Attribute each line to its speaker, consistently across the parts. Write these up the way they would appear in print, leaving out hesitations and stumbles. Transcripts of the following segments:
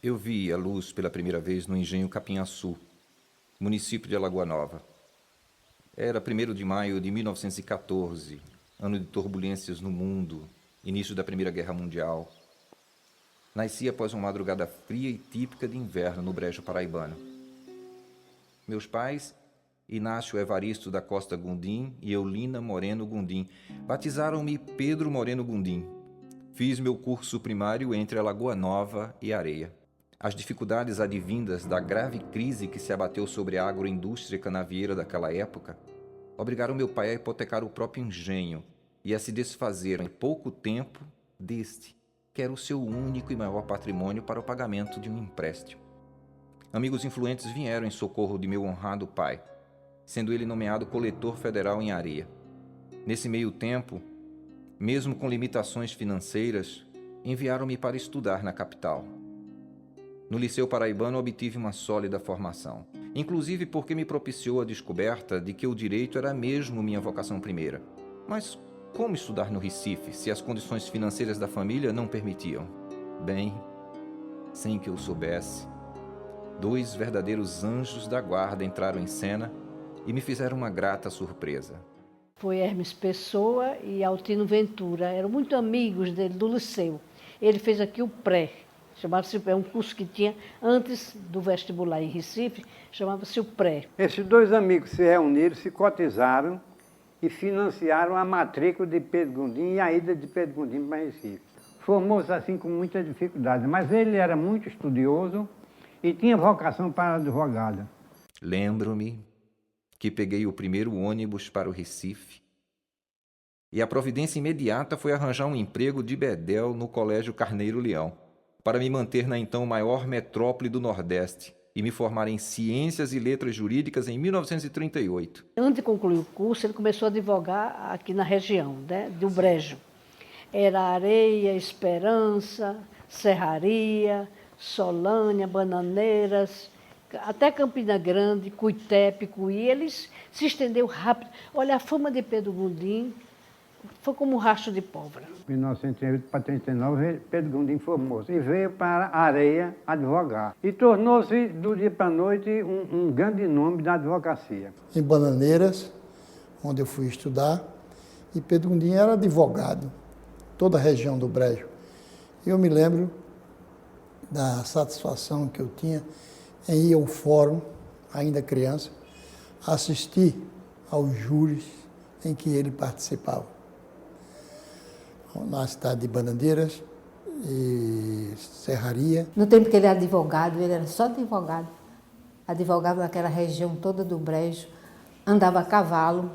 Speaker 1: Eu vi a luz pela primeira vez no engenho Capinhaçu, município de Alagoa Nova. Era 1º de maio de 1914, ano de turbulências no mundo, início da Primeira Guerra Mundial. Nasci após uma madrugada fria e típica de inverno no Brejo Paraibano. Meus pais, Inácio Evaristo da Costa Gundim e Eulina Moreno Gundim, batizaram-me Pedro Moreno Gundim. Fiz meu curso primário entre Alagoa Nova e Areia. As dificuldades advindas da grave crise que se abateu sobre a agroindústria canavieira daquela época obrigaram meu pai a hipotecar o próprio engenho e a se desfazer em pouco tempo deste, que era o seu único e maior patrimônio para o pagamento de um empréstimo. Amigos influentes vieram em socorro de meu honrado pai, sendo ele nomeado coletor federal em Areia. Nesse meio tempo, mesmo com limitações financeiras, enviaram-me para estudar na capital. No Liceu Paraibano obtive uma sólida formação, inclusive porque me propiciou a descoberta de que o direito era mesmo minha vocação primeira. Mas como estudar no Recife, se as condições financeiras da família não permitiam? Bem, sem que eu soubesse, 2 verdadeiros anjos da guarda entraram em cena e me fizeram uma grata surpresa.
Speaker 2: Foi Hermes Pessoa e Altino Ventura, eram muito amigos dele, do liceu. Ele fez aqui o pré, chamava-se um curso que tinha antes do vestibular em Recife, chamava-se o pré.
Speaker 3: Esses 2 amigos se reuniram, se cotizaram e financiaram a matrícula de Pedro Gundim e a ida de Pedro Gundim para Recife. Formou-se assim com muita dificuldade, mas ele era muito estudioso e tinha vocação para advogado.
Speaker 1: Lembro-me que peguei o primeiro ônibus para o Recife e a providência imediata foi arranjar um emprego de bedel no Colégio Carneiro Leão, para me manter na então maior metrópole do Nordeste e me formar em Ciências e Letras Jurídicas em 1938.
Speaker 2: Antes de concluir o curso, ele começou a advogar aqui na região, né, do Brejo. Era Areia, Esperança, Serraria, Solânia, Bananeiras, até Campina Grande, Cuité, Picuí. Eles se estendeu rápido. Olha, a fama de Pedro Gundim foi como um rastro de pólvora.
Speaker 3: Em 1938 para 1939, Pedro Gundim formou-se e veio para Areia advogar. E tornou-se, do dia para a noite, um grande nome da advocacia.
Speaker 4: Em Bananeiras, onde eu fui estudar, e Pedro Gundim era advogado, toda a região do Brejo. Eu me lembro da satisfação que eu tinha em ir ao fórum, ainda criança, assistir aos júris em que ele participava. Na cidade de Bananeiras e Serraria.
Speaker 5: No tempo que ele era advogado, ele era só advogado. Advogava naquela região toda do Brejo, andava a cavalo,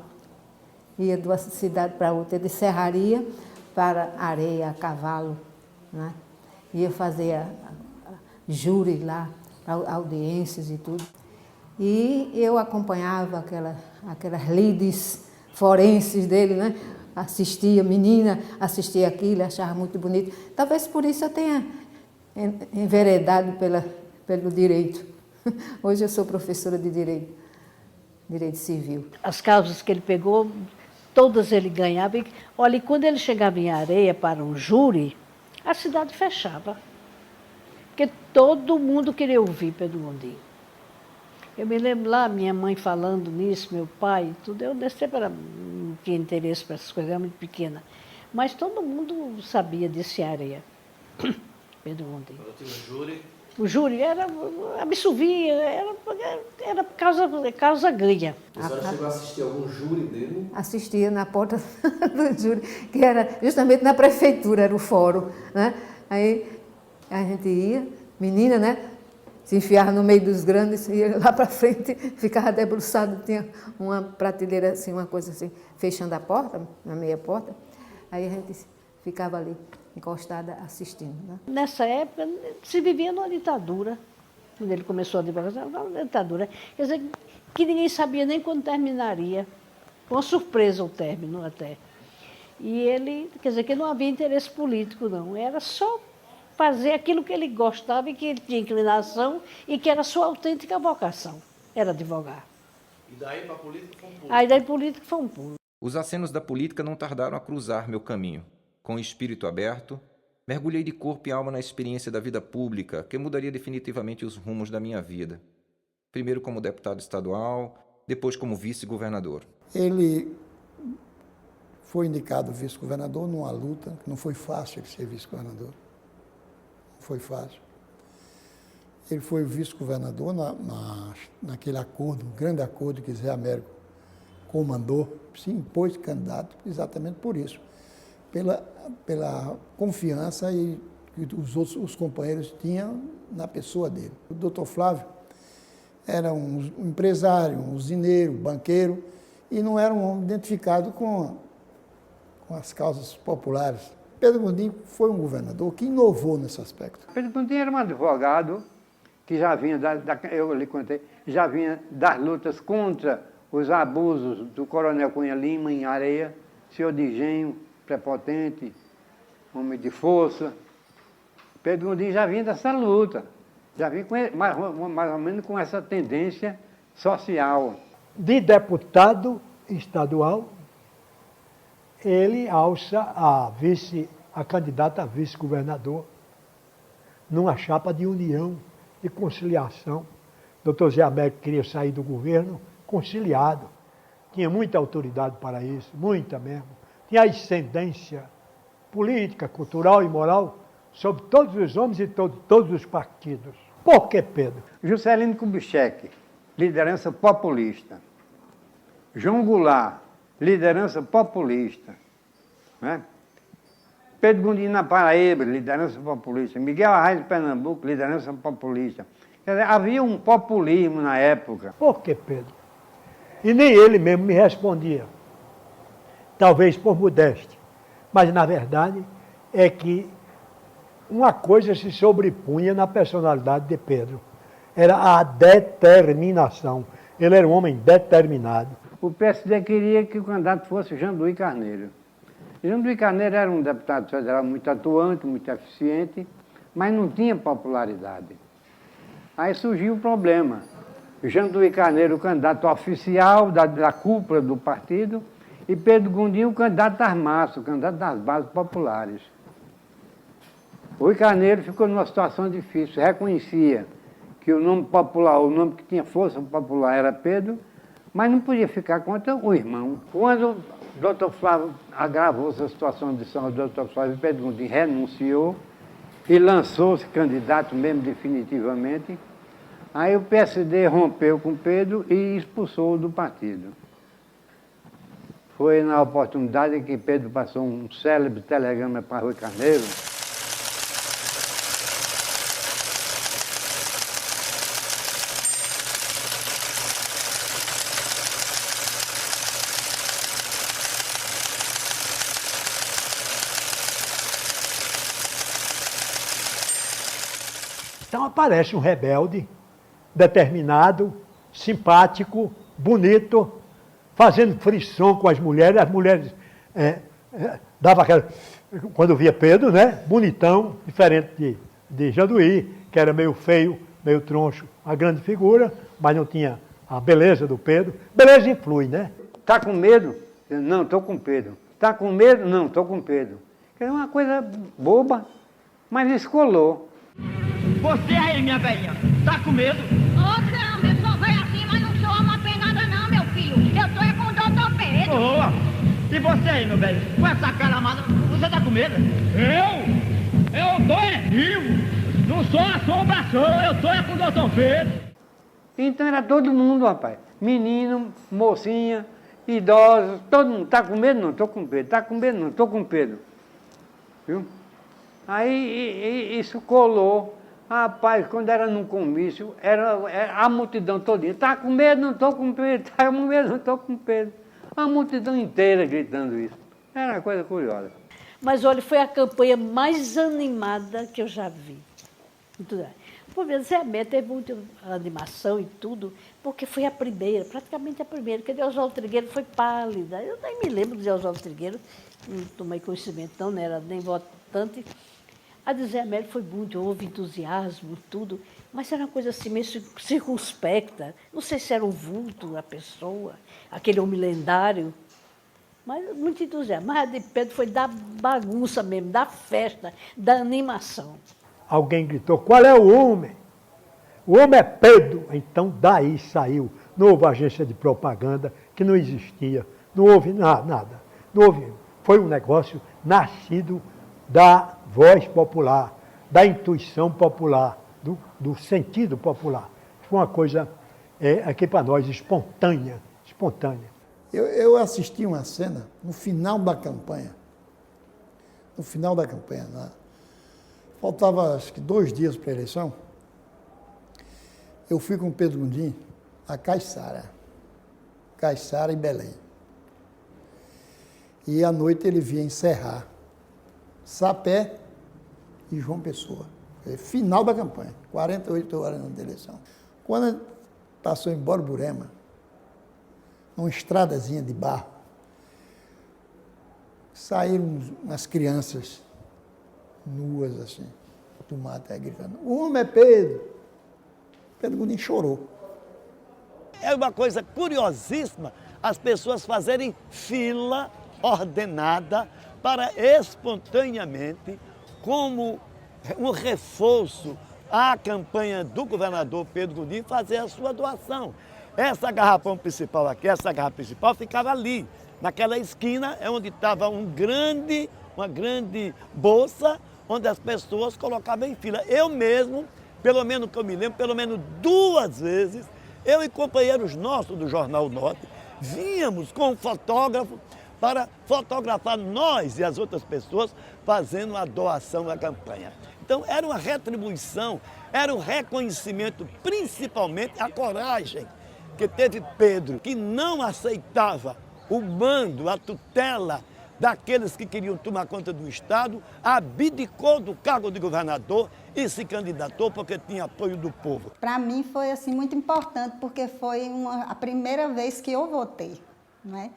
Speaker 5: ia de uma cidade para outra, de Serraria para Areia, a cavalo, né? Ia fazer júri lá, audiências e tudo. E eu acompanhava aquelas lides forenses dele, né? Assistia, menina, assistia aquilo, achava muito bonito. Talvez por isso eu tenha enveredado pelo direito. Hoje eu sou professora de direito civil.
Speaker 2: As causas que ele pegou, todas ele ganhava. Olha, e quando ele chegava em Areia para um júri, a cidade fechava. Porque todo mundo queria ouvir Pedro Gundim. Eu me lembro lá, minha mãe falando nisso, meu pai, tudo. Eu nesse tempo não tinha interesse para essas coisas, era muito pequena. Mas todo mundo sabia desse Areia. Pedro Gundim.
Speaker 6: Quando tinha um júri.
Speaker 2: O júri era, absolvia, era causa ganha.
Speaker 6: A senhora chegou a assistir algum júri dele?
Speaker 5: Assistia na porta do júri, que era justamente na prefeitura, era o fórum, né? Aí a gente ia, menina, né? Se enfiava no meio dos grandes, ia lá para frente, ficava debruçado, tinha uma prateleira assim, uma coisa assim, fechando a porta, na meia porta. Aí a gente ficava ali, encostada, assistindo, né?
Speaker 2: Nessa época, se vivia numa ditadura. Quando ele começou a advogar, uma ditadura. Quer dizer, que ninguém sabia nem quando terminaria. Foi uma surpresa o término até. E ele, quer dizer, que não havia interesse político, não. Era só fazer aquilo que ele gostava e que ele tinha inclinação e que era a sua autêntica vocação. Era advogar.
Speaker 6: E daí para a política foi um pulo.
Speaker 2: Aí daí política foi um pulo.
Speaker 1: Os acenos da política não tardaram a cruzar meu caminho. Com o espírito aberto, Mergulhei de corpo e alma na experiência da vida pública, que mudaria definitivamente os rumos da minha vida. Primeiro como deputado estadual, depois como vice-governador.
Speaker 4: Ele foi indicado vice-governador numa luta, que não foi fácil ele ser vice-governador. Não foi fácil. Ele foi vice-governador naquele acordo, um grande acordo que Zé Américo comandou, se impôs candidato exatamente por isso, pela confiança que os companheiros tinham na pessoa dele. O doutor Flávio era um empresário, um usineiro, banqueiro, e não era um homem identificado com as causas populares. Pedro Gondim foi um governador que inovou nesse aspecto.
Speaker 3: Pedro Gondim era um advogado que já vinha, eu lhe contei, já vinha das lutas contra os abusos do coronel Cunha Lima em Areia, senhor de engenho, prepotente, homem de força. Pedro Gondim já vinha dessa luta, já vinha mais ou menos com essa tendência social.
Speaker 7: De deputado estadual, ele alça a candidata a vice-governador numa chapa de união, de conciliação. O doutor Zé Américo queria sair do governo conciliado. Tinha muita autoridade para isso, muita mesmo. Tinha ascendência política, cultural e moral sobre todos os homens e todos os partidos. Por que, Pedro?
Speaker 3: Juscelino Kubitschek, liderança populista. João Goulart, liderança populista. Né? Pedro Gondim na Paraíba, liderança populista. Miguel Arraes de Pernambuco, liderança populista. Quer dizer, havia um populismo na época.
Speaker 7: Por que, Pedro? E nem ele mesmo me respondia. Talvez por modéstia. Mas, na verdade, é que uma coisa se sobrepunha na personalidade de Pedro. Era a determinação. Ele era um homem determinado.
Speaker 3: O PSD queria que o candidato fosse Janduí Carneiro. Janduí Carneiro era um deputado federal muito atuante, muito eficiente, mas não tinha popularidade. Aí surgiu o problema. Janduí Carneiro, o candidato oficial da cúpula do partido, e Pedro Gondim, o candidato das massas, o candidato das bases populares. Rui Carneiro ficou numa situação difícil, reconhecia que o nome popular, o nome que tinha força popular era Pedro, mas não podia ficar contra o irmão. Quando o doutor Flávio agravou essa situação de São doutor Flávio, Pedro Gondim renunciou e lançou-se candidato mesmo definitivamente. Aí o PSD rompeu com Pedro e expulsou-o do partido. Foi na oportunidade que Pedro passou um célebre telegrama para Rui Carneiro.
Speaker 7: Então aparece um rebelde, determinado, simpático, bonito, fazendo frisson com as mulheres dava aquela... Quando via Pedro, né, bonitão, diferente de Janduí, que era meio feio, meio troncho, a grande figura, mas não tinha a beleza do Pedro. Beleza influi, né?
Speaker 3: Está com medo? Não, estou com Pedro. Está com medo? Não, estou com Pedro. É uma coisa boba, mas isso colou.
Speaker 8: Você aí, minha velhinha, tá com medo?
Speaker 9: Ô, caramba, eu sou velha assim, mas não sou uma penada não, meu filho. Eu tô é com o doutor Pedro.
Speaker 8: Boa! E você aí, meu velho, com essa cara amada, você tá com medo? Eu tô é vivo! Não sou assombração, eu tô é com o doutor Pedro.
Speaker 3: Então era todo mundo, rapaz. Menino, mocinha, idosos, todo mundo. Tá com medo? Não, estou com Pedro. Tá com medo? Não, estou com Pedro. Viu? Aí isso colou. Rapaz, quando era num comício, era a multidão todinha. Tá com medo? Não estou com Pedro. Tá com medo? Não estou com Pedro. A multidão inteira gritando isso. Era uma coisa curiosa.
Speaker 2: Mas, olha, foi a campanha mais animada que eu já vi. Por vezes, Zé Américo teve muita animação e tudo, porque foi a primeira, praticamente a primeira, porque Oswaldo Trigueiro foi pálida. Eu nem me lembro de Oswaldo Trigueiro, não tomei conhecimento, não era nem votante. A de Zé Américo foi muito, houve entusiasmo, tudo, mas era uma coisa assim, meio circunspecta. Não sei se era um vulto, a pessoa, aquele homem lendário. Mas muito entusiasmado. Mas a de Pedro foi da bagunça mesmo, da festa, da animação.
Speaker 7: Alguém gritou, qual é o homem? O homem é Pedro. Então daí saiu. Não houve agência de propaganda, que não existia. Não houve nada. Não houve. Foi um negócio nascido da voz popular, da intuição popular, do sentido popular. Foi uma coisa, aqui para nós, espontânea.
Speaker 4: Eu assisti uma cena no final da campanha. Né? Faltava, acho que 2 dias para a eleição. Eu fui com o Pedro Gondim a Caiçara e Belém. E à noite ele vinha encerrar Sapé e João Pessoa. Final da campanha, 48 horas antes da eleição. Quando passou em Borborema, numa estradazinha de barro, saíram umas crianças nuas assim, do mato, gritando, o homem é Pedro. Pedro Gondim chorou.
Speaker 10: É uma coisa curiosíssima as pessoas fazerem fila ordenada para espontaneamente, como um reforço à campanha do governador Pedro Gondim, fazer a sua doação. Essa garrafa principal ficava ali, naquela esquina, é onde estava uma grande bolsa, onde as pessoas colocavam em fila. Eu mesmo, pelo menos que eu me lembro, pelo menos 2 vezes, eu e companheiros nossos do Jornal Norte, vínhamos com um fotógrafo para fotografar nós e as outras pessoas fazendo a doação da campanha. Então era uma retribuição, era um reconhecimento, principalmente a coragem que teve Pedro, que não aceitava o mando, a tutela daqueles que queriam tomar conta do Estado, abdicou do cargo de governador e se candidatou porque tinha apoio do povo.
Speaker 11: Para mim foi assim, muito importante, porque foi a primeira vez que eu votei, né?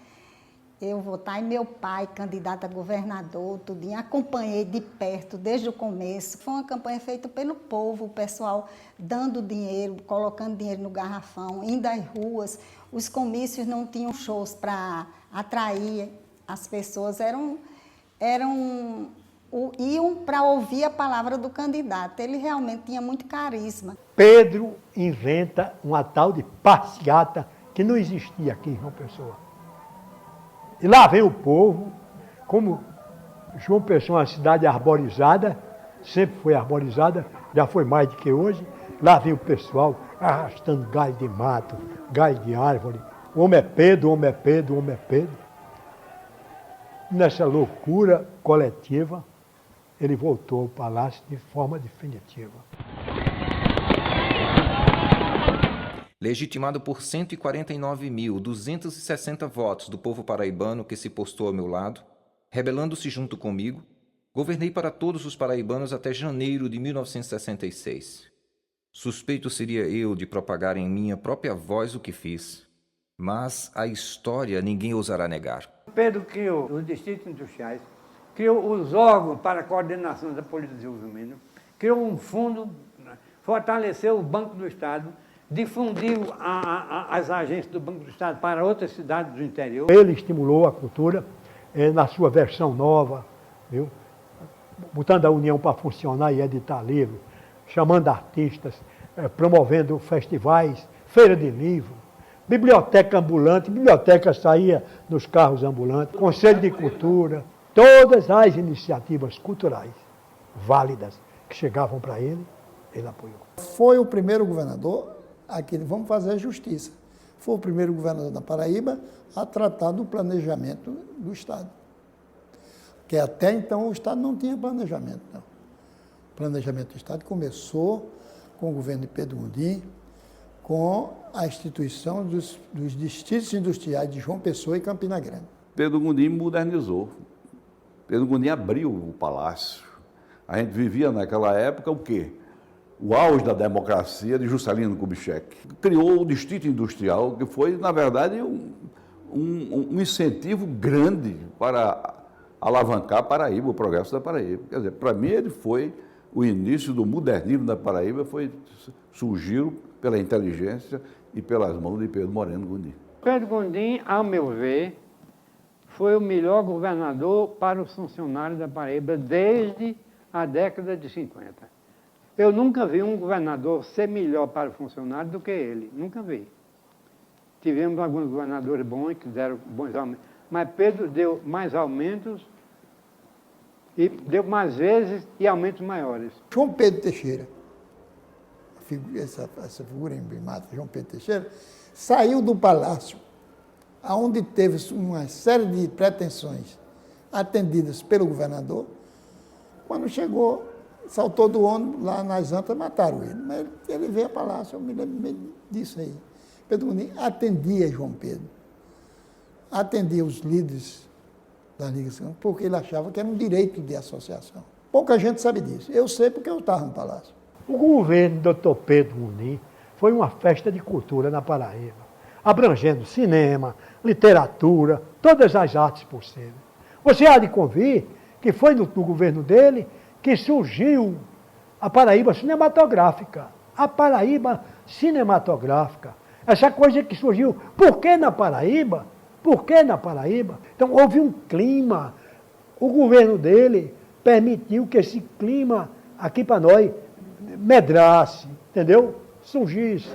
Speaker 11: Eu votar e meu pai, candidato a governador, tudinho, acompanhei de perto desde o começo. Foi uma campanha feita pelo povo, o pessoal dando dinheiro, colocando dinheiro no garrafão, indo às ruas. Os comícios não tinham shows para atrair as pessoas, iam para ouvir a palavra do candidato. Ele realmente tinha muito carisma.
Speaker 7: Pedro inventa uma tal de passeata que não existia aqui em João Pessoa. E lá vem o povo, como João Pessoa é uma cidade arborizada, sempre foi arborizada, já foi mais do que hoje. Lá vem o pessoal arrastando galho de mato, galho de árvore. O homem é Pedro, o homem é Pedro, o homem é Pedro. Nessa loucura coletiva, ele voltou ao palácio de forma definitiva.
Speaker 1: Legitimado por 149.260 votos do povo paraibano que se postou ao meu lado, rebelando-se junto comigo, governei para todos os paraibanos até janeiro de 1966. Suspeito seria eu de propagar em minha própria voz o que fiz, mas a história ninguém ousará negar.
Speaker 3: Pedro criou os distritos industriais, criou os órgãos para a coordenação da política de desenvolvimento, criou um fundo, fortaleceu o Banco do Estado, difundiu as agências do Banco do Estado para outras cidades do interior.
Speaker 7: Ele estimulou a cultura na sua versão nova, viu? Botando a União para funcionar e editar livro, chamando artistas, promovendo festivais, feira de livro, biblioteca ambulante, biblioteca saía nos carros ambulantes, Conselho de Cultura, todas as iniciativas culturais válidas que chegavam para ele, ele apoiou.
Speaker 4: Foi o primeiro governador, aqui vamos fazer justiça, foi o primeiro governador da Paraíba a tratar do planejamento do Estado. Porque até então o Estado não tinha planejamento, não. O planejamento do Estado começou com o governo de Pedro Gondim, com a instituição dos distritos industriais de João Pessoa e Campina Grande.
Speaker 12: Pedro Gondim modernizou. Pedro Gondim abriu o palácio. A gente vivia naquela época o quê? O auge da democracia de Juscelino Kubitschek. Criou o distrito industrial, que foi, na verdade, um incentivo grande para alavancar a Paraíba, o progresso da Paraíba. Quer dizer, para mim ele foi o início do modernismo da Paraíba, surgiu pela inteligência e pelas mãos de Pedro Moreno Gondim.
Speaker 3: Pedro Gondim, ao meu ver, foi o melhor governador para os funcionários da Paraíba desde a década de 50. Eu nunca vi um governador ser melhor para o funcionário do que ele, nunca vi. Tivemos alguns governadores bons que deram bons aumentos, mas Pedro deu mais aumentos e deu mais vezes e aumentos maiores.
Speaker 4: João Pedro Teixeira, essa figura emblemática, João Pedro Teixeira, saiu do palácio, onde teve uma série de pretensões atendidas pelo governador. Quando chegou, saltou do ônibus, lá nas Antas, mataram ele. Mas ele veio a palácio, eu me lembro disso aí. Pedro Gondim atendia João Pedro, atendia os líderes da Liga, porque ele achava que era um direito de associação. Pouca gente sabe disso. Eu sei porque eu estava no palácio.
Speaker 7: O governo do Dr. Pedro Gondim foi uma festa de cultura na Paraíba, abrangendo cinema, literatura, todas as artes possíveis. Você há de convir que foi no governo dele que surgiu a Paraíba cinematográfica. A Paraíba cinematográfica. Essa coisa que surgiu. Por que na Paraíba? Por que na Paraíba? Então houve um clima. O governo dele permitiu que esse clima aqui para nós medrasse, entendeu? Surgisse.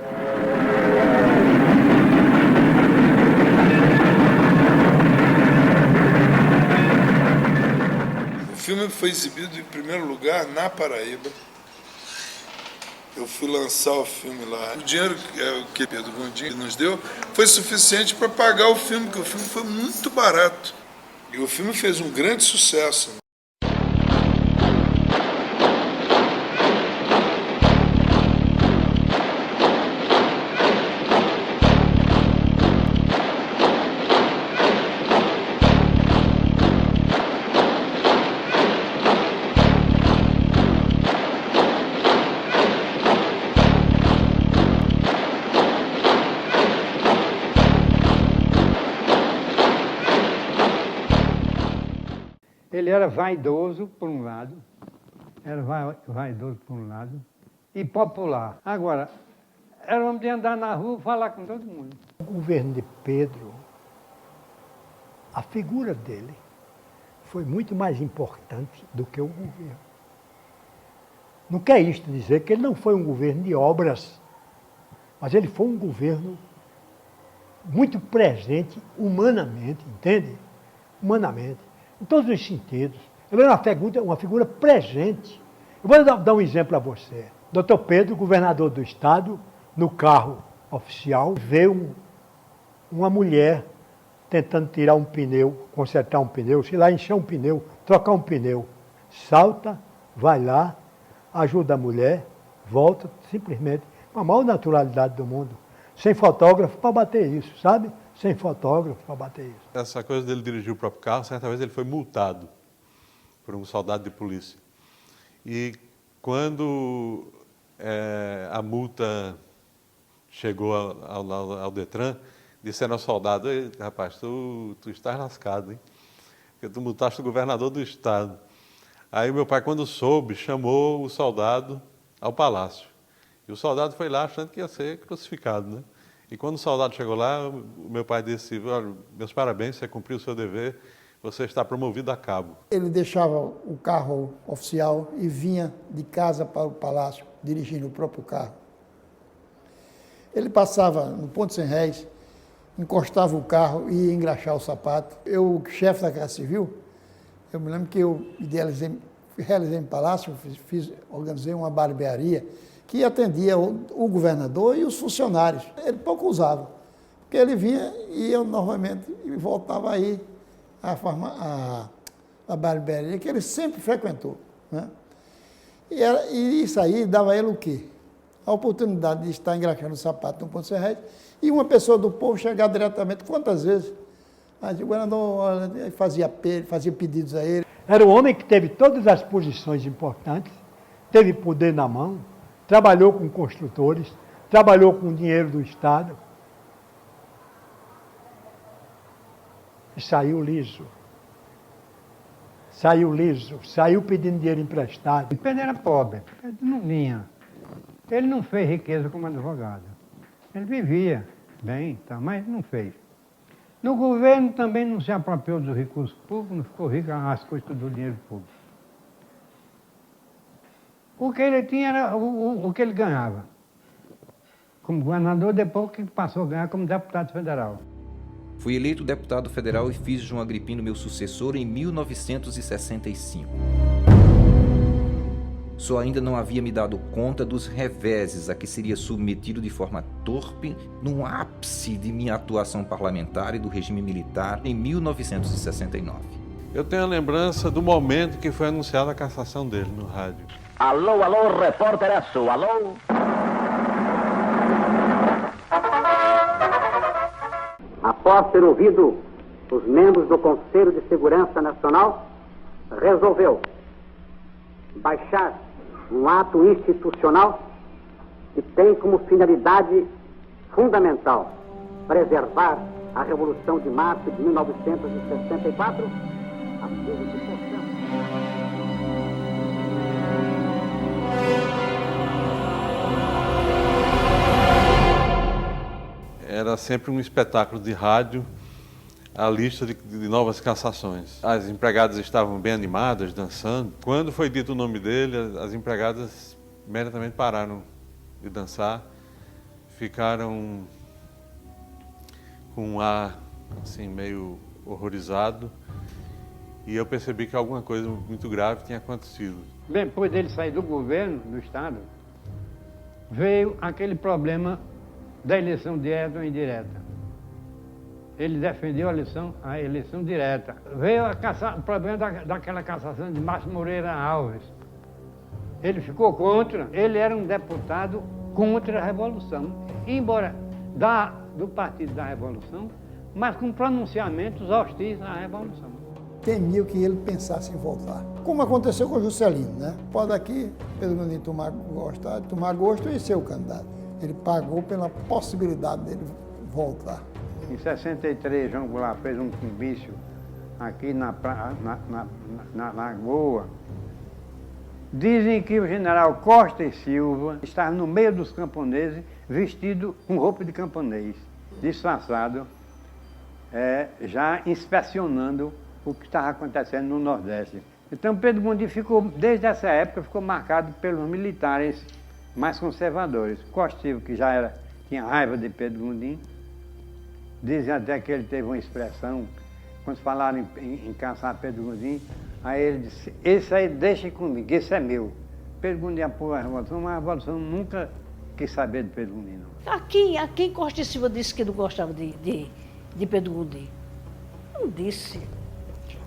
Speaker 13: O filme foi exibido em primeiro lugar na Paraíba. Eu fui lançar o filme lá. O dinheiro que Pedro Gondim nos deu foi suficiente para pagar o filme, porque o filme foi muito barato. E o filme fez um grande sucesso.
Speaker 3: Ele era vaidoso, por um lado, e popular. Agora, era homem de andar na rua e falar com todo mundo.
Speaker 7: O governo de Pedro, a figura dele foi muito mais importante do que o governo. Não quer isto dizer que ele não foi um governo de obras, mas ele foi um governo muito presente humanamente, entende? Humanamente. Em todos os sentidos. Ele era uma figura presente. Eu vou dar um exemplo a você. Dr. Pedro, governador do estado, no carro oficial, veio uma mulher tentando tirar um pneu, consertar um pneu, sei lá, encher um pneu, trocar um pneu. Salta, vai lá, ajuda a mulher, volta, simplesmente, com a maior naturalidade do mundo. Sem fotógrafo para bater isso, sabe? Sem fotógrafo para bater isso.
Speaker 14: Essa coisa dele dirigir o próprio carro, certa vez ele foi multado por um soldado de polícia. E quando a multa chegou ao Detran, disseram ao soldado: "Ei, rapaz, tu estás lascado, hein? Porque tu multaste o governador do estado." Aí meu pai, quando soube, chamou o soldado ao palácio. E o soldado foi lá achando que ia ser crucificado, né? E quando o soldado chegou lá, o meu pai disse: "Olha, meus parabéns, você cumpriu o seu dever, você está promovido a cabo."
Speaker 4: Ele deixava o carro oficial e vinha de casa para o palácio, dirigindo o próprio carro. Ele passava no Ponto Sem Réis, encostava o carro e ia engraxar o sapato. Eu, chefe da Casa Civil, eu me lembro que eu realizei no palácio, organizei uma barbearia que atendia o governador e os funcionários. Ele pouco usava, porque ele vinha e eu novamente voltava aí a barbearia que ele sempre frequentou, né? E isso aí dava a ele o quê? A oportunidade de estar engraxando o sapato no Ponto Sem Réis e uma pessoa do povo chegar diretamente. Quantas vezes? O governador fazia pedidos a ele.
Speaker 7: Era um homem que teve todas as posições importantes, teve poder na mão, trabalhou com construtores, trabalhou com o dinheiro do Estado e saiu liso. Saiu pedindo dinheiro emprestado.
Speaker 3: Pedro era pobre, Pedro não vinha. Ele não fez riqueza como advogado. Ele vivia bem, tá, mas não fez. No governo também não se apropriou dos recursos públicos, não ficou rico às custas do dinheiro público. O que ele tinha era o que ele ganhava. Como governador, depois que passou a ganhar como deputado federal.
Speaker 1: Fui eleito deputado federal e fiz João Agripino meu sucessor em 1965. Só ainda não havia me dado conta dos reveses a que seria submetido de forma torpe no ápice de minha atuação parlamentar e do regime militar em 1969.
Speaker 14: Eu tenho a lembrança do momento que foi anunciada a cassação dele no rádio.
Speaker 15: Alô, alô, repórter Aço, alô? Após ter ouvido os membros do Conselho de Segurança Nacional, resolveu baixar um ato institucional que tem como finalidade fundamental preservar a Revolução de Março de 1964, a fim de que possamos...
Speaker 14: Era sempre um espetáculo de rádio, a lista de novas cassações. As empregadas estavam bem animadas, dançando. Quando foi dito o nome dele, as empregadas imediatamente pararam de dançar, ficaram com um ar assim, meio horrorizado, e eu percebi que alguma coisa muito grave tinha acontecido.
Speaker 3: Depois dele sair do governo, do Estado, veio aquele problema da eleição direta ou indireta. Ele defendeu a eleição direta. Veio o problema daquela cassação de Márcio Moreira Alves. Ele ficou contra, ele era um deputado contra a Revolução, embora do Partido da Revolução, mas com pronunciamentos hostis à Revolução.
Speaker 4: Temiam que ele pensasse em voltar. Como aconteceu com o Juscelino, né? Pode aqui, Pedro Gondim tomar gosto e ser o candidato. Ele pagou pela possibilidade dele voltar.
Speaker 3: Em 63, João Goulart fez um comício aqui na Lagoa. Dizem que o general Costa e Silva estava no meio dos camponeses, vestido com roupa de camponês, disfarçado, já inspecionando o que estava acontecendo no Nordeste. Então Pedro Gondim ficou, desde essa época, ficou marcado pelos militares mais conservadores. Costa e Silva, que já tinha raiva de Pedro Gondim, dizem até que ele teve uma expressão, quando falaram em caçar Pedro Gondim, aí ele disse, esse aí deixa comigo, esse é meu. Pedro Gondim apoiou a Revolução, mas a Revolução nunca quis saber de Pedro Gondim, não.
Speaker 2: A quem Costa e Silva disse que não gostava de Pedro Gondim? Não disse.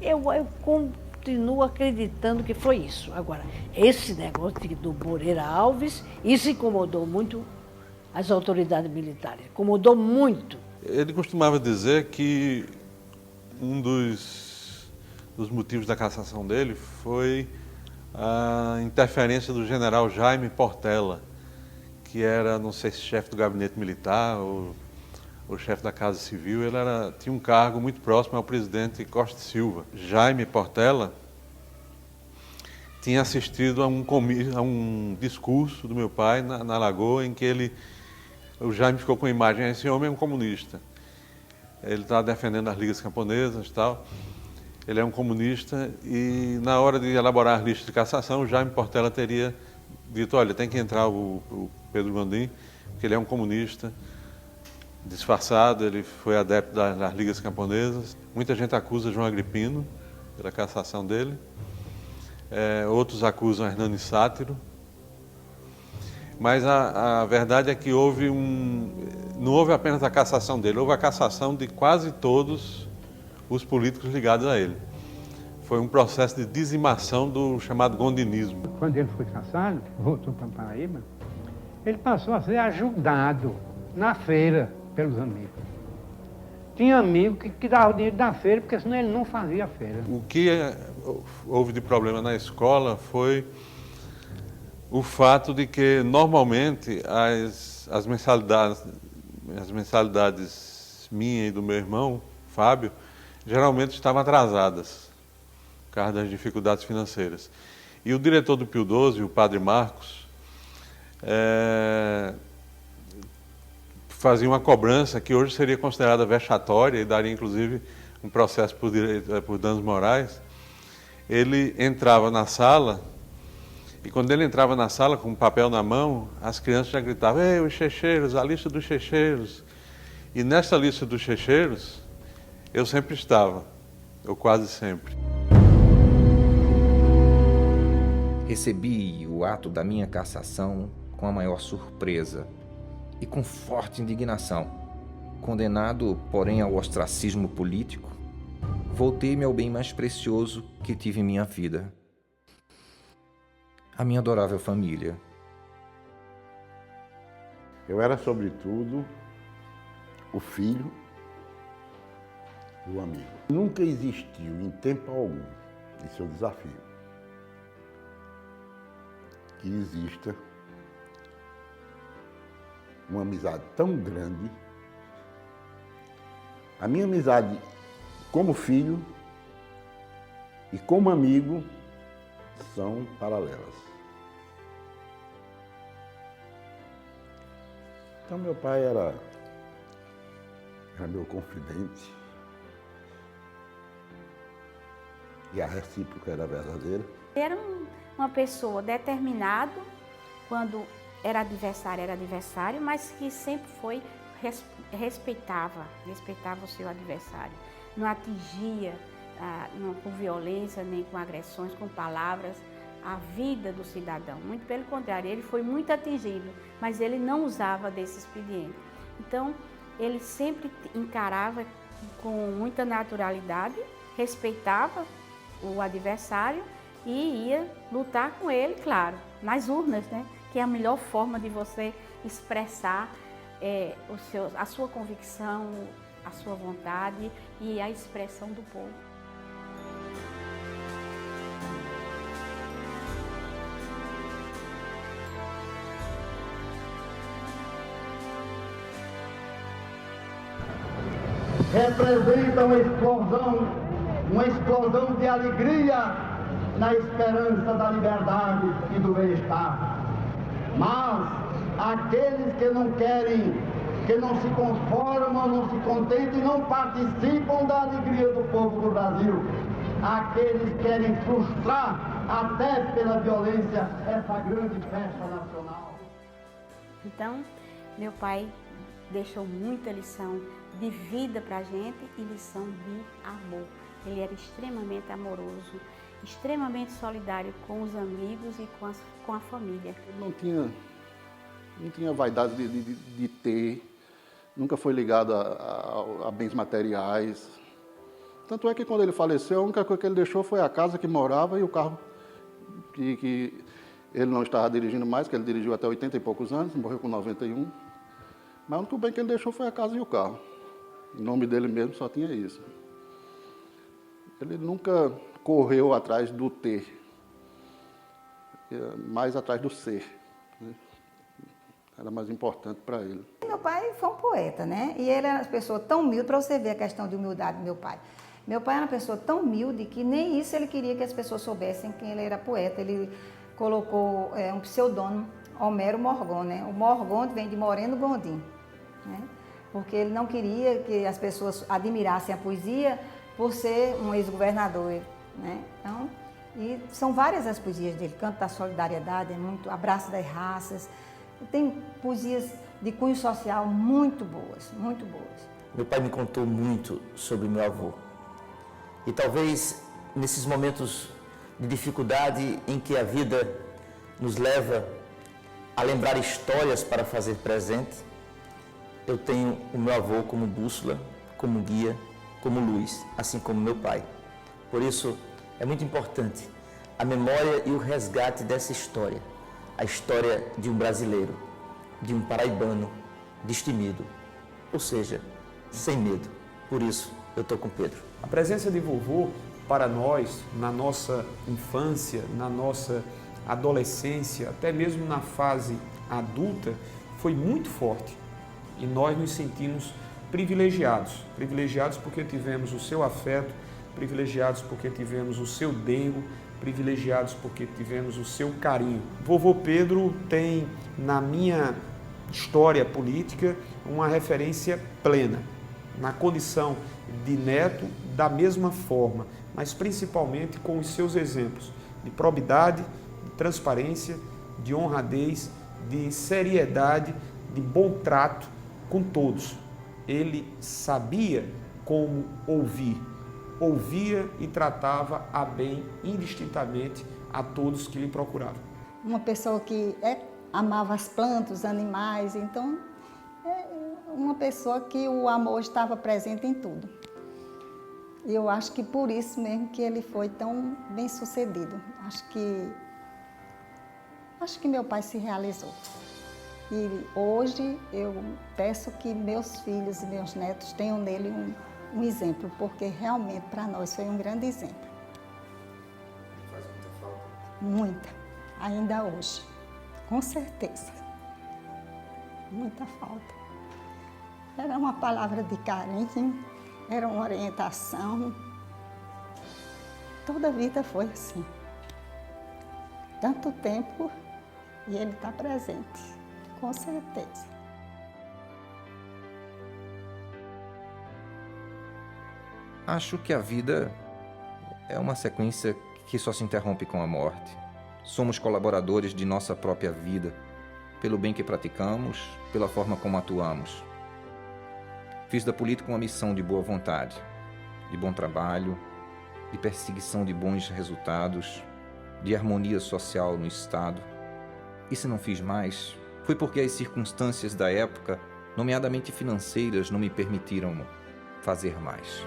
Speaker 2: Eu continuo acreditando que foi isso. Agora, esse negócio do Moreira Alves, isso incomodou muito as autoridades militares, incomodou muito.
Speaker 14: Ele costumava dizer que um dos motivos da cassação dele foi a interferência do general Jaime Portela, que era, não sei se chefe do gabinete militar ou chefe da Casa Civil. Ele tinha um cargo muito próximo ao presidente Costa e Silva. Jaime Portela tinha assistido a um discurso do meu pai na Lagoa, em que o Jaime ficou com a imagem, esse homem é um comunista. Ele está defendendo as ligas camponesas e tal. Ele é um comunista e, na hora de elaborar as listas de cassação, o Jaime Portela teria dito, olha, tem que entrar o Pedro Gondim, porque ele é um comunista disfarçado, ele foi adepto das ligas camponesas. Muita gente acusa João Agripino pela cassação dele. Outros acusam Hernani Sátiro. Mas a verdade é que não houve apenas a cassação dele, houve a cassação de quase todos os políticos ligados a ele. Foi um processo de dizimação do chamado gondinismo.
Speaker 3: Quando ele foi cassado, voltou para Paraíba, ele passou a ser ajudado na feira pelos amigos. Tinha amigo que dava o dinheiro da feira, porque senão ele não fazia a feira.
Speaker 14: O que houve de problema na escola foi o fato de que, normalmente, as mensalidades minha e do meu irmão, Fábio, geralmente estavam atrasadas, por causa das dificuldades financeiras. E o diretor do Pio XII, o padre Marcos, fazia uma cobrança que hoje seria considerada vexatória e daria, inclusive, um processo por danos morais. Ele entrava na sala e, quando ele entrava na sala com um papel na mão, as crianças já gritavam: "Ei, os checheiros, a lista dos checheiros". E nessa lista dos checheiros, eu sempre estava, ou quase sempre.
Speaker 1: Recebi o ato da minha cassação com a maior surpresa e com forte indignação. Condenado, porém, ao ostracismo político, voltei-me ao bem mais precioso que tive em minha vida: a minha adorável família.
Speaker 16: Eu era, sobretudo, o filho do amigo. Nunca existiu, em tempo algum, esse é o desafio, que exista uma amizade tão grande. A minha amizade como filho e como amigo são paralelas. Então meu pai era meu confidente e a recíproca era verdadeira.
Speaker 17: Era uma pessoa determinada, quando era adversário, mas que sempre respeitava o seu adversário. Não atingia com violência, nem com agressões, com palavras, a vida do cidadão. Muito pelo contrário, ele foi muito atingido, mas ele não usava desse expediente. Então, ele sempre encarava com muita naturalidade, respeitava o adversário e ia lutar com ele, claro, nas urnas, né? Que é a melhor forma de você expressar a sua convicção, a sua vontade e a expressão do povo.
Speaker 18: Representa uma explosão de alegria na esperança da liberdade e do bem-estar. Mas aqueles que não querem, que não se conformam, não se contentam e não participam da alegria do povo do Brasil, aqueles que querem frustrar até pela violência essa grande festa nacional.
Speaker 17: Então, meu pai deixou muita lição de vida para a gente e lição de amor. Ele era extremamente amoroso, extremamente solidário com os amigos e com a família.
Speaker 16: Ele não tinha vaidade de ter, nunca foi ligado a bens materiais. Tanto é que quando ele faleceu, a única coisa que ele deixou foi a casa que morava e o carro que ele não estava dirigindo mais, que ele dirigiu até 80 e poucos anos, morreu com 91. Mas o único bem que ele deixou foi a casa e o carro. Em nome dele mesmo só tinha isso. Ele nunca correu atrás do ter, mais atrás do ser. Era mais importante para ele.
Speaker 11: Meu pai foi um poeta, né? E ele era uma pessoa tão humilde, para você ver a questão de humildade do meu pai. Meu pai era uma pessoa tão humilde que nem isso ele queria que as pessoas soubessem que ele era poeta. Ele colocou um pseudônimo, Homero Morgon, né? O Morgon vem de Moreno Gondim, né? Porque ele não queria que as pessoas admirassem a poesia por ser um ex-governador, né? Então, e são várias as poesias dele. Canto da Solidariedade, Abraço das Raças. Tem poesias de cunho social muito boas, muito boas.
Speaker 19: Meu pai me contou muito sobre meu avô. E talvez nesses momentos de dificuldade em que a vida nos leva a lembrar histórias para fazer presente, eu tenho o meu avô como bússola, como guia, como luz, assim como meu pai. Por isso, é muito importante a memória e o resgate dessa história, a história de um brasileiro, de um paraibano destemido, ou seja, sem medo. Por isso, eu estou com Pedro.
Speaker 20: A presença de vovô, para nós, na nossa infância, na nossa adolescência, até mesmo na fase adulta, foi muito forte. E nós nos sentimos privilegiados. Privilegiados porque tivemos o seu afeto, privilegiados porque tivemos o seu dengo, privilegiados porque tivemos o seu carinho. Vovô Pedro tem, na minha história política, uma referência plena, na condição de neto da mesma forma, mas principalmente com os seus exemplos de probidade, de transparência, de honradez, de seriedade, de bom trato com todos. Ele sabia como ouvir, ouvia e tratava a bem indistintamente a todos que lhe procuravam.
Speaker 11: Uma pessoa que amava as plantas, os animais, então uma pessoa que o amor estava presente em tudo. E eu acho que por isso mesmo que ele foi tão bem sucedido. Acho que meu pai se realizou. E hoje eu peço que meus filhos e meus netos tenham nele um exemplo, porque realmente para nós foi um grande exemplo.
Speaker 6: Faz muita falta?
Speaker 11: Muita, ainda hoje, com certeza. Muita falta. Era uma palavra de carinho, era uma orientação. Toda a vida foi assim. Tanto tempo e ele está presente, com certeza.
Speaker 1: Acho que a vida é uma sequência que só se interrompe com a morte. Somos colaboradores de nossa própria vida, pelo bem que praticamos, pela forma como atuamos. Fiz da política uma missão de boa vontade, de bom trabalho, de perseguição de bons resultados, de harmonia social no Estado. E se não fiz mais, foi porque as circunstâncias da época, nomeadamente financeiras, não me permitiram fazer mais.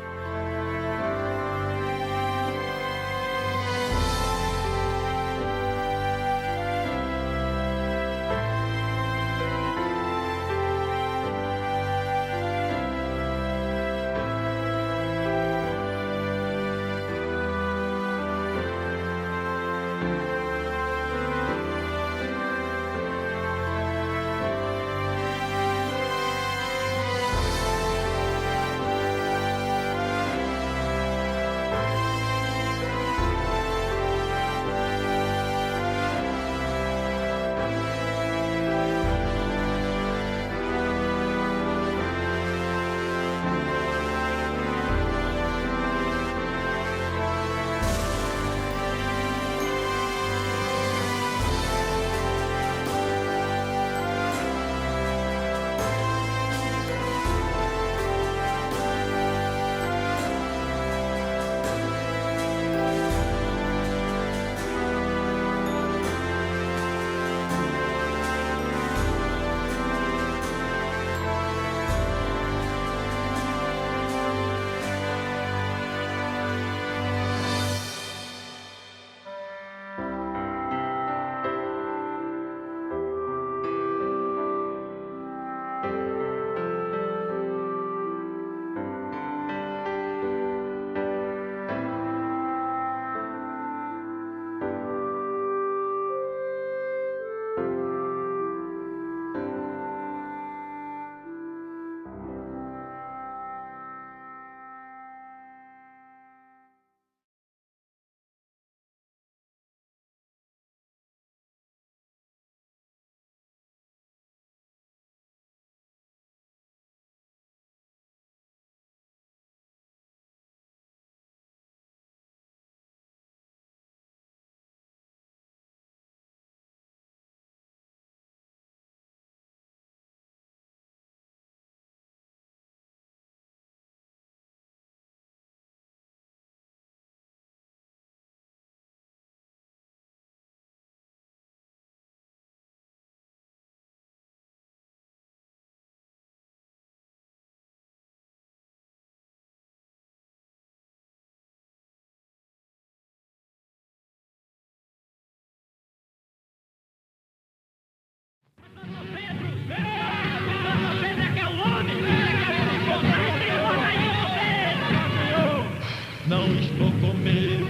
Speaker 8: Não estou com medo,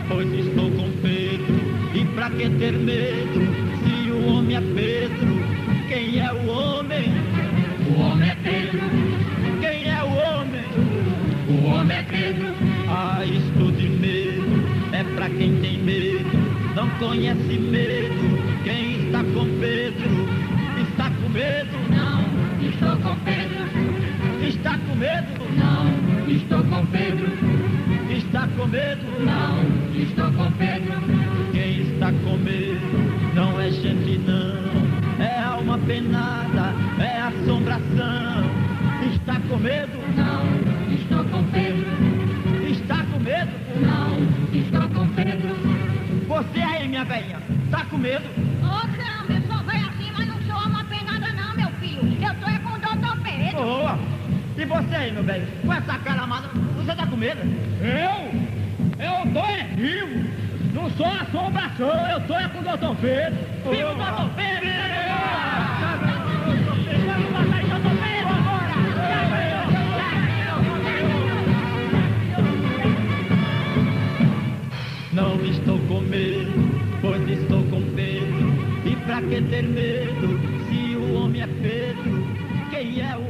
Speaker 8: pois estou com Pedro. E pra que ter medo, se o homem é Pedro? Quem é o homem? O homem é Pedro. Quem é o homem? O homem é Pedro. Ah, isto de medo é pra quem tem medo. Não conhece medo. Quem está com Pedro está com medo. medo? Não, estou com Pedro. Está com medo? Não, estou com Pedro. Está com medo? Não, estou com Pedro. Quem está com medo não é gente não, é alma penada, é assombração. Está com medo? Não, estou com Pedro. Está com medo? Não, estou com Pedro. Você aí, minha velha, está com medo?
Speaker 9: Ô, caramba, eu sou velha assim, mas não sou alma penada não, meu filho. Eu tô é com o doutor Pedro.
Speaker 8: Boa! E você aí, meu velho, com essa cara amada, você tá com medo? Eu tô é vivo. Não sou assombração, eu tô é com o doutor Pedro. Viva o doutor Pedro! Vamos matar o doutor Pedro agora! Não estou com medo, pois estou com Pedro. E pra que ter medo, se o homem é Pedro? Quem é o